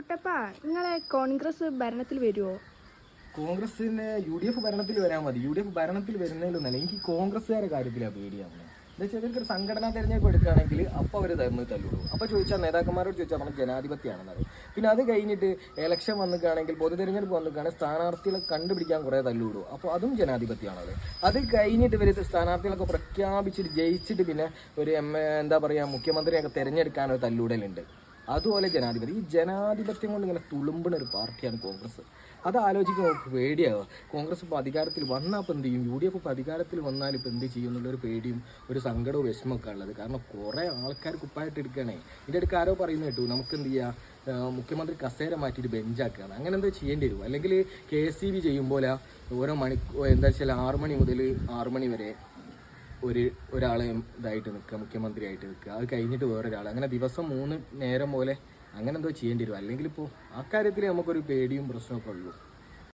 കുട്ടപ്പാ നിങ്ങളെ കോൺഗ്രസ് ഭരണത്തിൽ വരുമോ? കോൺഗ്രസിന് UDF ഭരണത്തിൽ വരാൻ മതി. UDF ഭരണത്തിൽ വരുന്നതിലൊന്നല്ല, എനിക്ക് കോൺഗ്രസ്സുകാരുടെ കാര്യത്തിലാണ് പേടിയാവുന്നത്. എന്താ വെച്ചാൽ ഇവർക്കൊരു സംഘടനാ തെരഞ്ഞെടുപ്പ് എടുക്കുകയാണെങ്കിൽ അപ്പോൾ അവർ തമ്മിൽ തല്ലുള്ളൂ. അപ്പോൾ ചോദിച്ചാൽ നേതാക്കന്മാരോട് ചോദിച്ചാൽ നമ്മൾ ജനാധിപത്യമാണെന്നത്. പിന്നെ അത് കഴിഞ്ഞിട്ട് ഇലക്ഷൻ വന്നിക്കുകയാണെങ്കിൽ, പൊതു തെരഞ്ഞെടുപ്പ് വന്നിക്കുകയാണെങ്കിൽ സ്ഥാനാർത്ഥികളെ കണ്ടുപിടിക്കാൻ കുറേ തല്ലുള്ളൂ. അപ്പോൾ അതും ജനാധിപത്യമാണത്. അത് കഴിഞ്ഞിട്ട് ഇവർ സ്ഥാനാർത്ഥികളൊക്കെ പ്രഖ്യാപിച്ചിട്ട് ജയിച്ചിട്ട് പിന്നെ ഒരു എന്താ പറയുക മുഖ്യമന്ത്രിയൊക്കെ തിരഞ്ഞെടുക്കാനൊരു തല്ലൂടലുണ്ട്. അതുപോലെ ജനാധിപത്യം, ഈ ജനാധിപത്യം കൊണ്ട് ഇങ്ങനെ തുളുമ്പുന്ന ഒരു പാർട്ടിയാണ് കോൺഗ്രസ്. അത് ആലോചിക്കുമ്പോൾ പേടിയാവുക. കോൺഗ്രസ് ഇപ്പോൾ അധികാരത്തിൽ വന്നാൽ ഇപ്പം എന്ത് ചെയ്യും, UDF ഇപ്പോൾ അധികാരത്തിൽ വന്നാൽ ഇപ്പം എന്ത് ചെയ്യും എന്നുള്ളൊരു പേടിയും ഒരു സങ്കടവും വിഷമമൊക്കെ ഉള്ളത്. കാരണം കുറേ ആൾക്കാർ കുപ്പായിട്ട് എടുക്കുകയാണേ. ഇതിൻ്റെ അടുക്ക് ആരോ പറയുന്നത് കേട്ടു, നമുക്ക് എന്ത് ചെയ്യുക, മുഖ്യമന്ത്രി കസേര മാറ്റിയിട്ട് ബെഞ്ചാക്കുകയാണ്. അങ്ങനെ എന്താ ചെയ്യേണ്ടി വരും. അല്ലെങ്കിൽ KCB ചെയ്യുമ്പോൾ ഓരോ എന്താ വെച്ചാൽ 6 മണി മുതൽ 6 മണി വരെ ഒരാളെ ഇതായിട്ട് നിൽക്കുക, മുഖ്യമന്ത്രിയായിട്ട് നിൽക്കുക. അത് കഴിഞ്ഞിട്ട് വേറൊരാൾ, അങ്ങനെ ദിവസം 3 നേരം പോലെ അങ്ങനെ എന്തോ ചെയ്യേണ്ടി വരും. അല്ലെങ്കിൽ ഇപ്പോൾ ആ കാര്യത്തിൽ നമുക്കൊരു പേടിയും പ്രശ്നമൊക്കെ ഉള്ളൂ.